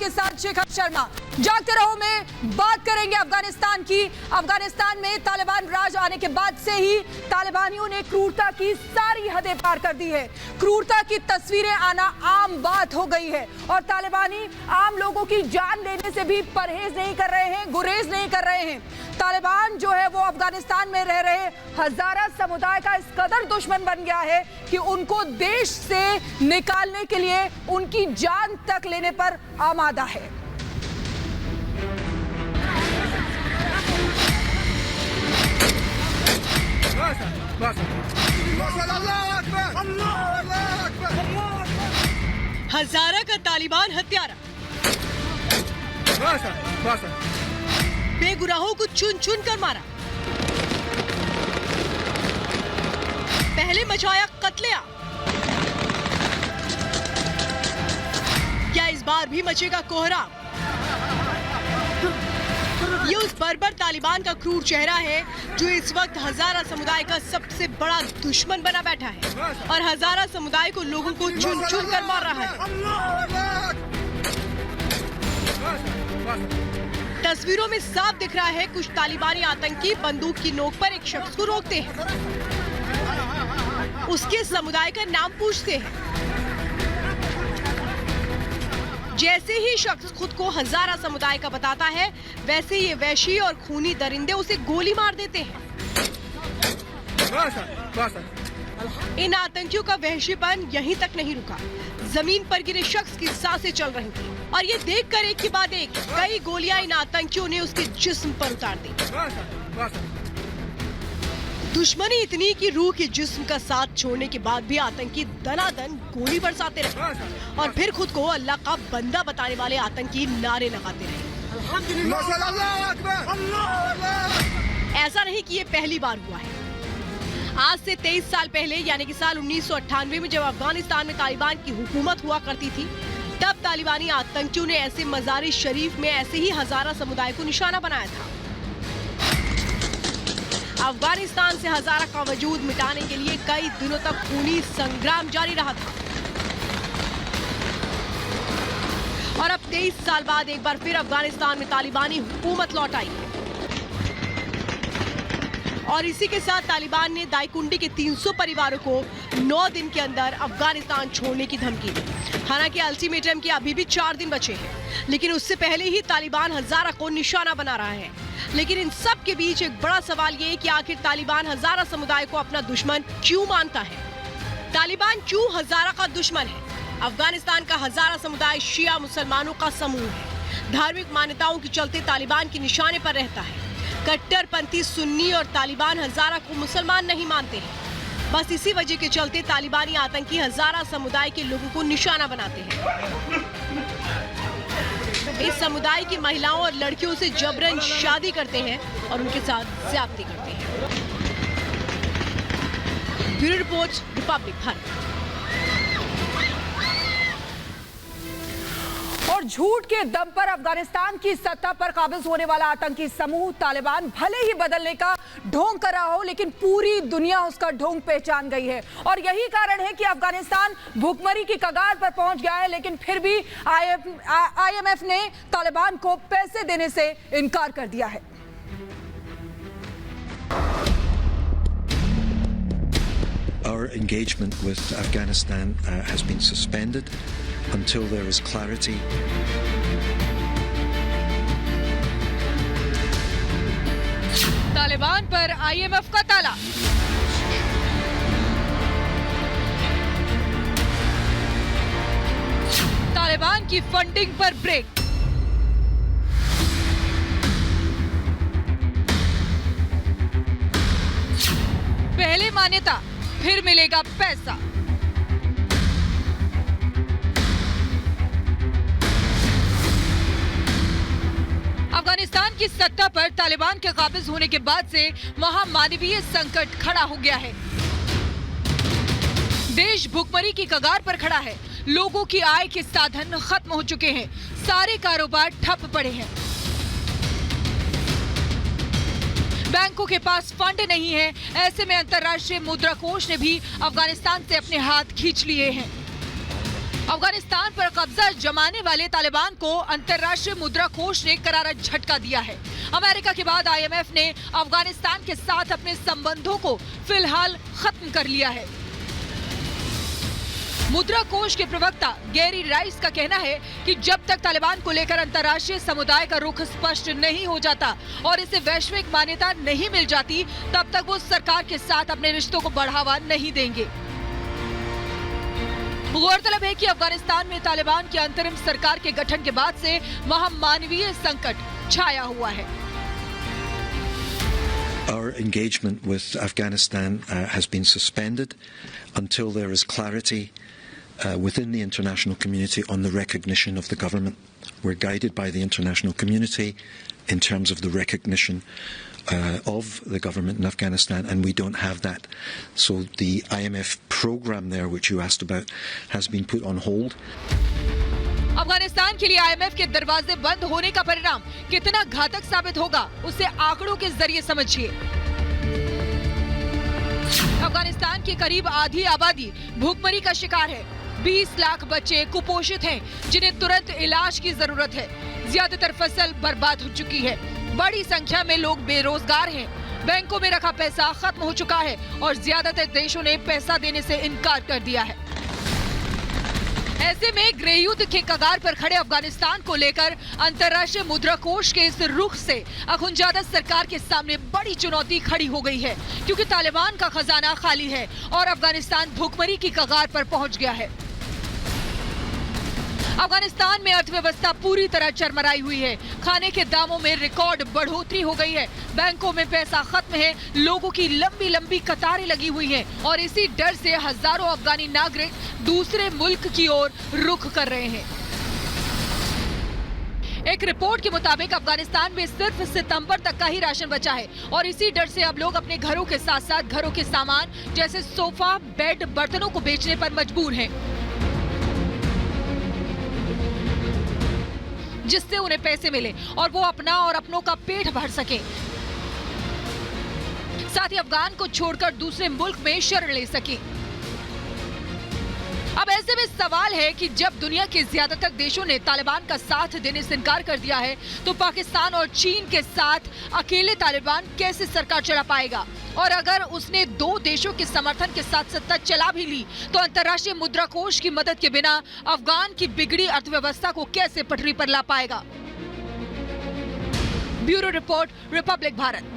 के साथ शेखर शर्मा। जागते रहो में बात करेंगे अफगानिस्तान की। अफगानिस्तान में तालिबान राज आने के बाद से ही तालिबानियों ने क्रूरता की सारी हदें पार कर दी है। क्रूरता की तस्वीरें आना आम बात हो गई है और तालिबानी आम लोगों की जान लेने से भी परहेज नहीं कर रहे हैं, गुरेज नहीं कर रहे हैं। तालिबान जो है वो अफगानिस्तान में रह रहे हजारा समुदाय का इस कदर दुश्मन बन गया है कि उनको देश से निकालने के लिए उनकी जान तक लेने पर आमादा है। हजारा का तालिबान हत्यारा बेगुनाहों को चुन चुन कर मारा। पहले मचाया कत्लेआम, क्या इस बार भी मचेगा कोहराम? ये उस बर्बर तालिबान का क्रूर चेहरा है जो इस वक्त हजारा समुदाय का सबसे बड़ा दुश्मन बना बैठा है और हजारा समुदाय को लोगों को चुन चुन कर मार रहा है। तस्वीरों में साफ दिख रहा है कुछ तालिबानी आतंकी बंदूक की नोक पर एक शख्स को रोकते हैं, उसके समुदाय का नाम पूछते हैं। जैसे ही शख्स खुद को हजारा समुदाय का बताता है वैसे ये वैशी और खूनी दरिंदे उसे गोली मार देते हैं। इन आतंकियों का वहशीपन यहीं तक नहीं रुका, जमीन पर गिरे शख्स की सांसें चल रही थी और ये देखकर एक के बाद एक कई गोलियां इन आतंकियों ने उसके जिस्म पर उतार दी। दुश्मनी इतनी कि रूह के जिस्म का साथ छोड़ने के बाद भी आतंकी दनादन गोली बरसाते रहे और फिर खुद को अल्लाह का बंदा बताने वाले आतंकी नारे लगाते रहे। ऐसा नहीं कि ये पहली बार हुआ है। आज से 23 साल पहले यानी कि साल 1998 में जब अफगानिस्तान में तालिबान की हुकूमत हुआ करती थी तब तालिबानी आतंकियों ने ऐसे मज़ार शरीफ में ऐसे ही हजारा समुदाय को निशाना बनाया था। अफगानिस्तान से हजारा का वजूद मिटाने के लिए कई दिनों तक खूनी संग्राम जारी रहा था और अब 23 साल बाद एक बार फिर अफगानिस्तान में तालिबानी हुकूमत लौट आई है और इसी के साथ तालिबान ने दाईकुंडी के 300 परिवारों को 9 दिन के अंदर अफगानिस्तान छोड़ने की धमकी दी। हालांकि अल्टीमेटम के अभी भी 4 दिन बचे हैं, लेकिन उससे पहले ही तालिबान हजारा को निशाना बना रहा है। लेकिन इन सब के बीच एक बड़ा सवाल ये है कि आखिर तालिबान हजारा समुदाय को अपना दुश्मन क्यों मानता है? तालिबान क्यों हजारा का दुश्मन है? अफगानिस्तान का हजारा समुदाय शिया मुसलमानों का समूह है। धार्मिक मान्यताओं के चलते तालिबान के निशाने पर रहता है। कट्टरपंथी सुन्नी और तालिबान हजारा को मुसलमान नहीं मानते हैं। बस इसी वजह के चलते तालिबानी आतंकी हजारा समुदाय के लोगों को निशाना बनाते हैं। इस समुदाय की महिलाओं और लड़कियों से जबरन शादी करते हैं और उनके साथ ज्यादती करते हैं। Bureau report, Republic Bharat. और झूठ के दम पर अफगानिस्तान की सत्ता पर काबिज होने वाला आतंकी समूह तालिबान भले ही बदलने का ढोंग कर रहा हो, लेकिन पूरी दुनिया उसका ढोंग पहचान गई है और यही कारण है कि अफगानिस्तान भुखमरी की कगार पर पहुंच गया है। लेकिन फिर भी IMF ने तालिबान को पैसे देने से इनकार कर दिया है। Our engagement with Afghanistan has been suspended until there is clarity. Taliban पर IMF का ताला। तालिबान की फंडिंग पर ब्रेक। पहले मान्यता फिर मिलेगा पैसा। अफगानिस्तान की सत्ता पर तालिबान के काबिज होने के बाद से वहां मानवीय संकट खड़ा हो गया है। देश भुखमरी की कगार पर खड़ा है। लोगों की आय के साधन खत्म हो चुके हैं। सारे कारोबार ठप पड़े हैं। बैंकों के पास फंड नहीं है। ऐसे में अंतर्राष्ट्रीय मुद्रा कोष ने भी अफगानिस्तान से अपने हाथ खींच लिए हैं। अफगानिस्तान पर कब्जा जमाने वाले तालिबान को अंतर्राष्ट्रीय मुद्रा कोष ने करारा झटका दिया है। अमेरिका के बाद आईएमएफ ने अफगानिस्तान के साथ अपने संबंधों को फिलहाल खत्म कर लिया है। मुद्रा कोष के प्रवक्ता गैरी राइस का कहना है कि जब तक तालिबान को लेकर अंतर्राष्ट्रीय समुदाय का रुख स्पष्ट नहीं हो जाता और इसे वैश्विक मान्यता नहीं मिल जाती, तब तक वो सरकार के साथ अपने रिश्तों को बढ़ावा नहीं देंगे। गौरतलब है कि अफगानिस्तान में तालिबान की अंतरिम सरकार के गठन के बाद से वहां मानवीय संकट छाया हुआ है। Our engagement with Afghanistan has been suspended until there is clarity within the international community on the recognition of the government. We're guided by the international community in terms of the recognition of the government in Afghanistan, and we don't have that. So the IMF program there, which you asked about, has been put on hold. Afghanistan के लिए IMF के दरवाजे बंद होने का परिणाम कितना घातक साबित होगा, उसे आंकड़ों के जरिए समझिए। अफगानिस्तान की करीब आधी आबादी भूखमरी का शिकार है। 20 लाख बच्चे कुपोषित हैं, जिन्हें तुरंत इलाज की जरूरत है। ज्यादातर फसल बर्बाद हो चुकी है। बड़ी संख्या में लोग बेरोजगार हैं। बैंकों में रखा पैसा खत्म हो चुका है और ज्यादातर देशों ने पैसा देने से इनकार कर दिया है। ऐसे में गृह युद्ध के कगार पर खड़े अफगानिस्तान को लेकर अंतर्राष्ट्रीय मुद्रा कोष के इस रुख से अखुंजादा सरकार के सामने बड़ी चुनौती खड़ी हो गई है, क्योंकि तालिबान का खजाना खाली है और अफगानिस्तान भूखमरी की कगार पर पहुंच गया है। अफगानिस्तान में अर्थव्यवस्था पूरी तरह चरमराई हुई है। खाने के दामों में रिकॉर्ड बढ़ोतरी हो गई है। बैंकों में पैसा खत्म है। लोगों की लंबी लंबी कतारें लगी हुई हैं और इसी डर से हजारों अफगानी नागरिक दूसरे मुल्क की ओर रुख कर रहे हैं। एक रिपोर्ट के मुताबिक अफगानिस्तान में सिर्फ सितंबर तक का ही राशन बचा है और इसी डर से अब लोग अपने घरों के साथ साथ घरों के सामान जैसे सोफा, बेड, बर्तनों को बेचने पर मजबूर हैं, जिससे उन्हें पैसे मिले और वो अपना और अपनों का पेट भर सके, साथ ही अफगान को छोड़कर दूसरे मुल्क में शरण ले सके। अब ऐसे में सवाल है कि जब दुनिया के ज्यादातर देशों ने तालिबान का साथ देने से इनकार कर दिया है, तो पाकिस्तान और चीन के साथ अकेले तालिबान कैसे सरकार चला पाएगा? और अगर उसने 2 देशों के समर्थन के साथ सत्ता चला भी ली, तो अंतर्राष्ट्रीय मुद्रा कोष की मदद के बिना अफगान की बिगड़ी अर्थव्यवस्था को कैसे पटरी पर ला पाएगा? Bureau report, Republic Bharat.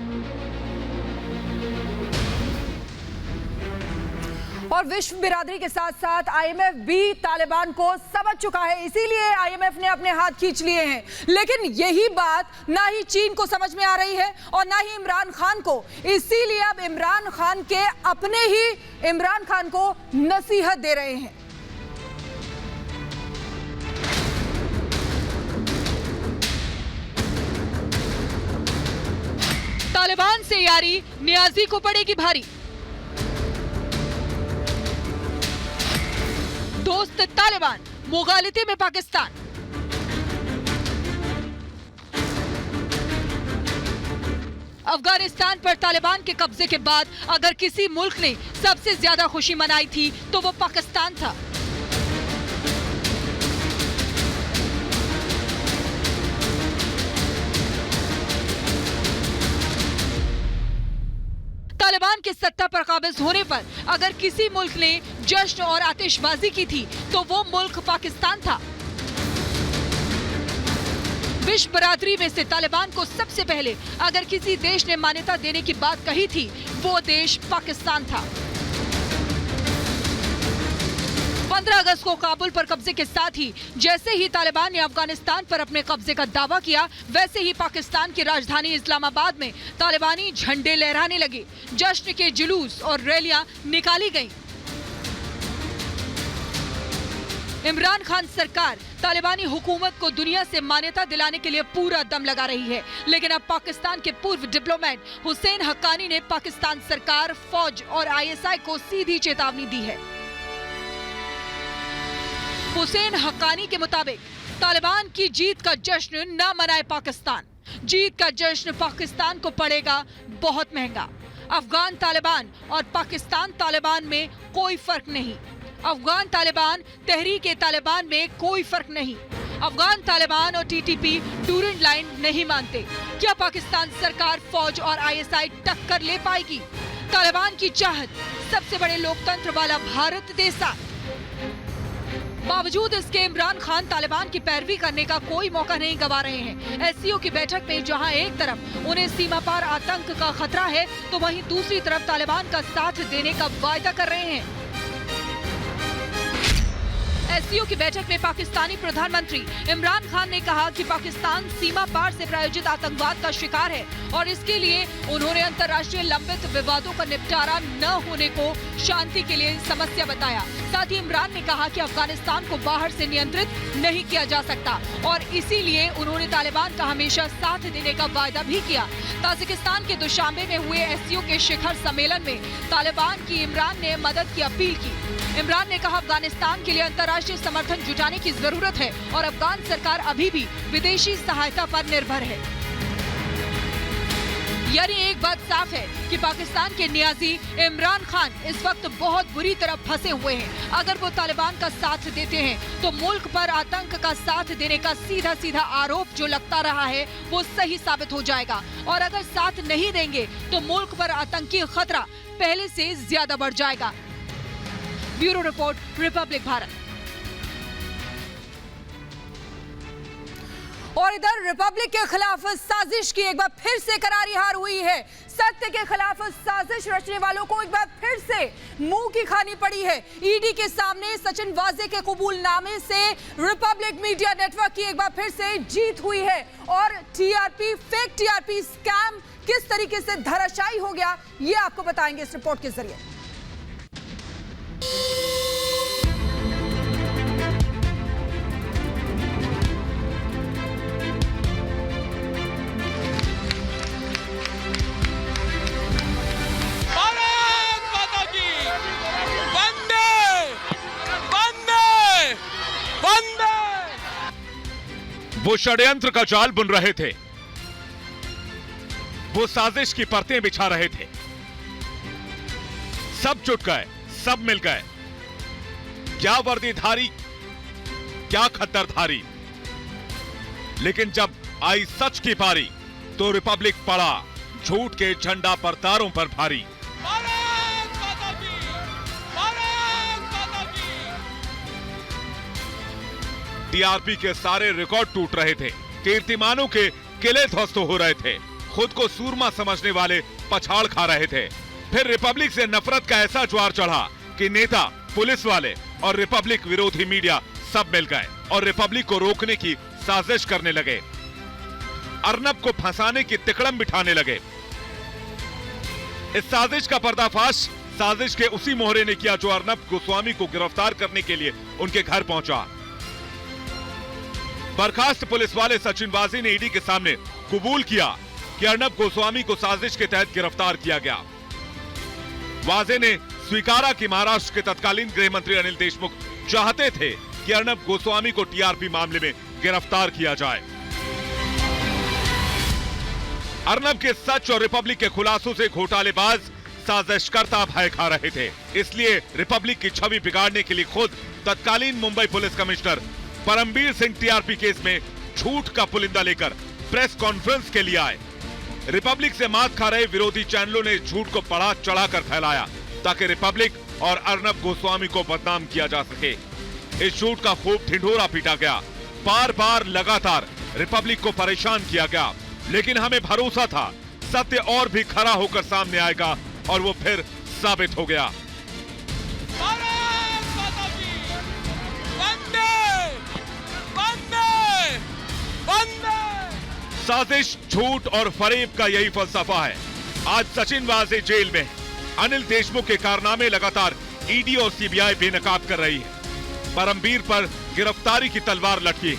और विश्व बिरादरी के साथ साथ आईएमएफ भी तालिबान को समझ चुका है, इसीलिए आईएमएफ ने अपने हाथ खींच लिए हैं। लेकिन यही बात ना ही चीन को समझ में आ रही है और ना ही इमरान खान को। इसीलिए अब इमरान खान के अपने ही इमरान खान को नसीहत दे रहे हैं। तालिबान से यारी नियाजी को पड़ेगी भारी। दोस्त तालिबान, मुगालते में पाकिस्तान। अफगानिस्तान पर तालिबान के कब्जे के बाद अगर किसी मुल्क ने सबसे ज्यादा खुशी मनाई थी तो वो पाकिस्तान था। तालिबान के सत्ता पर काबिज होने पर अगर किसी मुल्क ने जश्न और आतिशबाजी की थी तो वो मुल्क पाकिस्तान था। विश्व बरादरी में से तालिबान को सबसे पहले अगर किसी देश ने मान्यता देने की बात कही थी, वो देश पाकिस्तान था। 15 अगस्त को काबुल पर कब्जे के साथ ही जैसे ही तालिबान ने अफगानिस्तान पर अपने कब्जे का दावा किया, वैसे ही पाकिस्तान की राजधानी इस्लामाबाद में तालिबानी झंडे लहराने लगे। जश्न के जुलूस और रैलियां निकाली गईं। इमरान खान सरकार तालिबानी हुकूमत को दुनिया से मान्यता दिलाने के लिए पूरा दम लगा रही है, लेकिन अब पाकिस्तान के पूर्व डिप्लोमेट हुसैन हक्कानी ने पाकिस्तान सरकार, फौज और आईएसआई को सीधी चेतावनी दी है। हुसैन हक्कानी के मुताबिक तालिबान की जीत का जश्न न मनाए पाकिस्तान। जीत का जश्न पाकिस्तान को पड़ेगा बहुत महंगा। अफगान तालिबान और पाकिस्तान तालिबान में कोई फर्क नहीं। अफगान तालिबान तहरीक तालिबान में कोई फर्क नहीं। अफगान तालिबान और टीटीपी डूरेंट लाइन नहीं मानते। क्या पाकिस्तान सरकार, फौज और आईएसआई टक्कर ले पाएगी? तालिबान की चाहत, सबसे बड़े लोकतंत्र वाला भारत दे साथ। बावजूद इसके इमरान खान तालिबान की पैरवी करने का कोई मौका नहीं गंवा रहे हैं। एससीओ की बैठक में जहां एक तरफ उन्हें सीमा पार आतंक का खतरा है, तो वहीं दूसरी तरफ तालिबान का साथ देने का वायदा कर रहे हैं। एससीओ की बैठक में पाकिस्तानी प्रधानमंत्री इमरान खान ने कहा कि पाकिस्तान सीमा पार से प्रायोजित आतंकवाद का शिकार है और इसके लिए उन्होंने अंतर्राष्ट्रीय लंबित विवादों का निपटारा न होने को शांति के लिए समस्या बताया। साथ ही इमरान ने कहा कि अफगानिस्तान को बाहर से नियंत्रित नहीं किया जा सकता और इसीलिए उन्होंने तालिबान का हमेशा साथ देने का वायदा भी किया। ताजिकिस्तान के दुशांबे में हुए एससीओ के शिखर सम्मेलन में तालिबान की इमरान ने मदद की अपील की। इमरान ने कहा अफगानिस्तान के लिए अंतर्राष्ट्रीय समर्थन जुटाने की जरूरत है और अफगान सरकार अभी भी विदेशी सहायता पर निर्भर है। यानी एक बात साफ है कि पाकिस्तान के नियाजी इमरान खान इस वक्त बहुत बुरी तरह फंसे हुए हैं। अगर वो तालिबान का साथ देते हैं तो मुल्क पर आतंक का साथ देने का सीधा सीधा आरोप जो लगता रहा है वो सही साबित हो जाएगा और अगर साथ नहीं देंगे तो मुल्क पर आतंकी खतरा पहले से ज्यादा बढ़ जाएगा। Bureau report, Republic Bharat. और इधर रिपब्लिक के खिलाफ साजिश की एक बार फिर से करारी हार हुई है। सत्य के खिलाफ साजिश रचने वालों को एक बार फिर से मुंह की खानी पड़ी है। ईडी के सामने सचिन वाजे के कबूलनामे से रिपब्लिक मीडिया नेटवर्क की एक बार फिर से जीत हुई है और टीआरपी, फेक टीआरपी स्कैम किस तरीके से धराशायी हो गया, ये आपको बताएंगे इस रिपोर्ट के जरिए। वो षड्यंत्र का जाल बुन रहे थे, वो साजिश की परतें बिछा रहे थे। सब जुट गए, सब मिल गए। क्या वर्दीधारी, क्या खद्दरधारी। लेकिन जब आई सच की पारी तो रिपब्लिक पड़ा झूठ के झंडा पर तारों पर भारी। टीआरपी के सारे रिकॉर्ड टूट रहे थे, कीर्तिमानों के किले ध्वस्त हो रहे थे, खुद को सूरमा समझने वाले पछाड़ खा रहे थे। फिर रिपब्लिक से नफरत का ऐसा ज्वार चढ़ा कि नेता, पुलिस वाले और रिपब्लिक विरोधी मीडिया सब मिल गए और रिपब्लिक को रोकने की साजिश करने लगे। अर्नब को फंसाने की तिकड़म बिठाने लगे। इस साजिश का पर्दाफाश साजिश के उसी मोहरे ने किया जो अर्नब गोस्वामी को गिरफ्तार करने के लिए उनके घर पहुंचा। बर्खास्त पुलिस वाले सचिन वाजे ने ईडी के सामने कबूल किया कि अर्नब गोस्वामी को साजिश के तहत गिरफ्तार किया गया। वाजे ने स्वीकारा कि महाराष्ट्र के तत्कालीन गृह मंत्री अनिल देशमुख चाहते थे कि अर्नब गोस्वामी को टीआरपी मामले में गिरफ्तार किया जाए। अर्नब के सच और रिपब्लिक के खुलासों से घोटालेबाज साजिशकर्ता भय खा रहे थे, इसलिए रिपब्लिक की छवि बिगाड़ने के लिए खुद तत्कालीन Mumbai police commissioner Parambir Singh TRP case में झूठ का पुलिंदा लेकर प्रेस कॉन्फ्रेंस के लिए आए। रिपब्लिक से मात खा रहे विरोधी चैनलों ने झूठ को बढ़ा चढ़ाकर फैलाया ताकि रिपब्लिक और अर्नब गोस्वामी को बदनाम किया जा सके। इस झूठ का खूब ढिंढोरा पीटा गया, बार बार लगातार रिपब्लिक को परेशान किया गया, लेकिन हमें भरोसा था सत्य और भी खरा होकर सामने आएगा और वो फिर साबित हो गया। साजिश, झूठ और फरेब का यही फलसफा है। आज सचिन वाजे जेल में, अनिल देशमुख के कारनामे लगातार ईडी और सीबीआई बेनकाब कर रही है। परमबीर पर गिरफ्तारी की तलवार लटकी,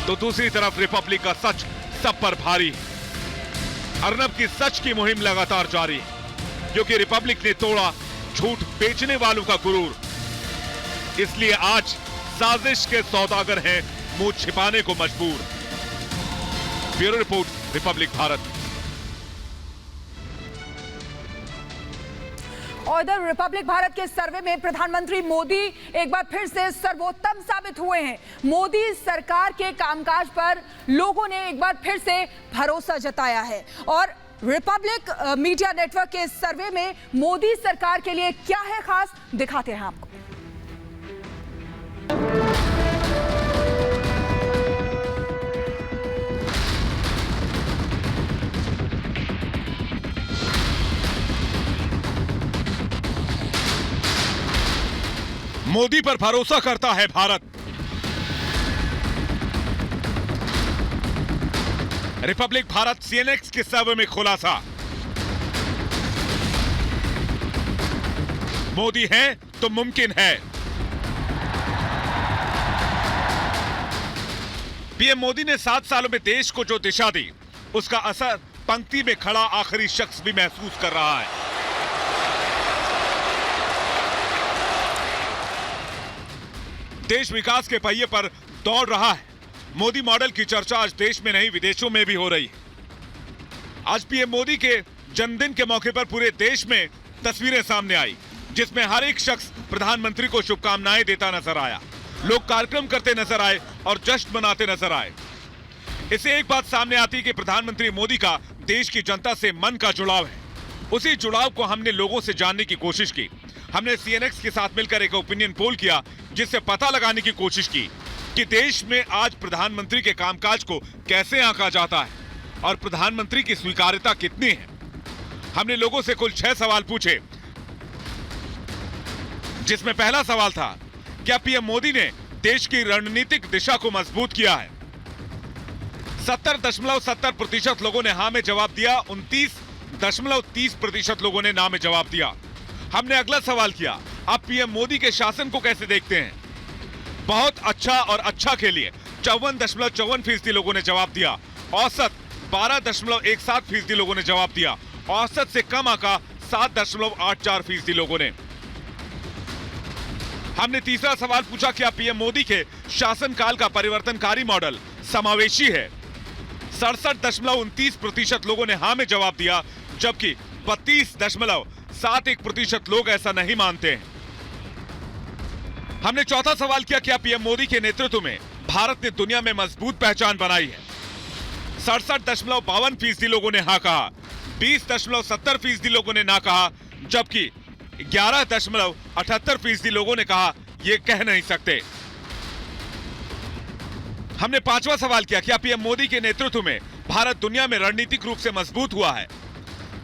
तो दूसरी तरफ रिपब्लिक का सच सब पर भारी है। अर्नब की सच की मुहिम लगातार जारी है, क्योंकि रिपब्लिक ने तोड़ा झूठ बेचने वालों का गुरूर। इसलिए आज साजिश के सौदागर हैं मुंह छिपाने को मजबूर। Bureau report, Republic Bharat. और इधर रिपब्लिक भारत के सर्वे में प्रधानमंत्री मोदी एक बार फिर से सर्वोत्तम साबित हुए हैं। मोदी सरकार के कामकाज पर लोगों ने एक बार फिर से भरोसा जताया है और रिपब्लिक मीडिया नेटवर्क के सर्वे में मोदी सरकार के लिए क्या है खास, दिखाते हैं आपको। मोदी पर भरोसा करता है भारत। रिपब्लिक भारत सीएनएक्स के सर्वे में खुलासा। मोदी है तो मुमकिन है। पीएम मोदी ने 7 सालों में देश को जो दिशा दी, उसका असर पंक्ति में खड़ा आखिरी शख्स भी महसूस कर रहा है। देश विकास के पहिए पर दौड़ रहा है। मोदी मॉडल की चर्चा आज देश में नहीं, विदेशों में भी हो रही है। आज पीएम मोदी के जन्मदिन के मौके पर पूरे देश में तस्वीरें सामने आई, जिसमें हर एक शख्स प्रधानमंत्री को शुभकामनाएं देता नजर आया। लोग कार्यक्रम करते नजर आए और जश्न मनाते नजर आए। इससे एक बात सामने आती है कि प्रधानमंत्री मोदी का देश की जनता से मन का जुड़ाव है। उसी जुड़ाव को हमने लोगों से जानने की कोशिश की। हमने सीएनएक्स के साथ मिलकर एक ओपिनियन पोल किया, जिससे पता लगाने की कोशिश की कि देश में आज प्रधानमंत्री के कामकाज को कैसे आंका जाता है और प्रधानमंत्री की स्वीकार्यता कितनी है। हमने लोगों से कुल 6 सवाल पूछे, जिसमें पहला सवाल था, क्या पीएम मोदी ने देश की रणनीतिक दिशा को मजबूत किया है? 70.70% लोगों ने हां में जवाब दिया, 29.30% लोगों ने ना में जवाब दिया। हमने अगला सवाल किया, आप पीएम मोदी के शासन को कैसे देखते हैं? बहुत अच्छा और अच्छा के लिए 54.54% लोगों ने जवाब दिया। औसत 12.17% लोगों ने जवाब दिया। औसत से कम आंका 7.84% लोगों ने। हमने तीसरा सवाल पूछा, क्या पीएम मोदी के शासनकाल का परिवर्तनकारी मॉडल समावेशी है? 67.29% लोगों ने हां में जवाब दिया, जबकि 32.71% लोग ऐसा नहीं मानते हैं। हमने चौथा सवाल किया, क्या पीएम मोदी के नेतृत्व में भारत ने दुनिया में मजबूत पहचान बनाई है? 67.52% लोगों ने हां कहा, 20.70% लोगों ने ना कहा, जबकि 11.78% लोगों ने कहा यह कह नहीं सकते। हमने पांचवा सवाल किया, क्या पीएम मोदी के नेतृत्व में भारत दुनिया में रणनीतिक रूप से मजबूत हुआ है?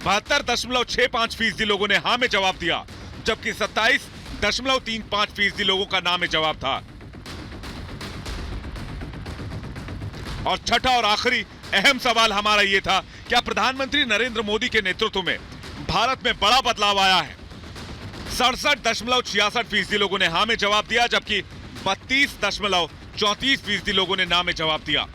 72.65% लोगों ने हां में जवाब दिया, जबकि 27.35% लोगों का ना में जवाब था। और छठा और आखिरी अहम सवाल हमारा यह था, क्या प्रधानमंत्री नरेंद्र मोदी के नेतृत्व में भारत में बड़ा बदलाव आया है? 67.66% लोगों ने हां में जवाब दिया, जबकि 32.34% लोगों ने ना में जवाब दिया।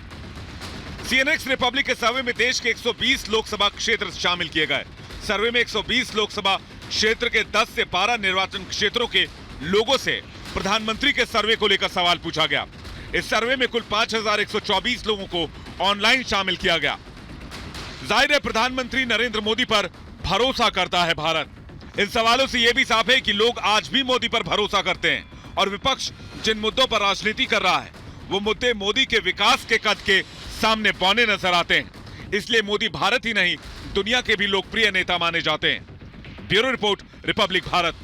सीएनएक्स रिपब्लिक के सर्वे में देश के 120 लोकसभा क्षेत्र शामिल किए गए। सर्वे में 120 लोकसभा क्षेत्र के 10 से 12 निर्वाचन क्षेत्रों के लोगों से प्रधानमंत्री के सर्वे को लेकर सवाल पूछा गया। इस सर्वे में कुल 5124 लोगों को ऑनलाइन शामिल किया गया। जाहिर है प्रधानमंत्री नरेंद्र मोदी पर भरोसा करता है भारत। इन सवालों से यह भी साफ है कि लोग आज भी मोदी पर भरोसा करते हैं और विपक्ष जिन मुद्दों पर राजनीति कर रहा है, वो मुद्दे मोदी के विकास के कद के सामने बौने नजर आते हैं। इसलिए मोदी भारत ही नहीं, दुनिया के भी लोकप्रिय नेता माने जाते हैं। Bureau report, Republic Bharat.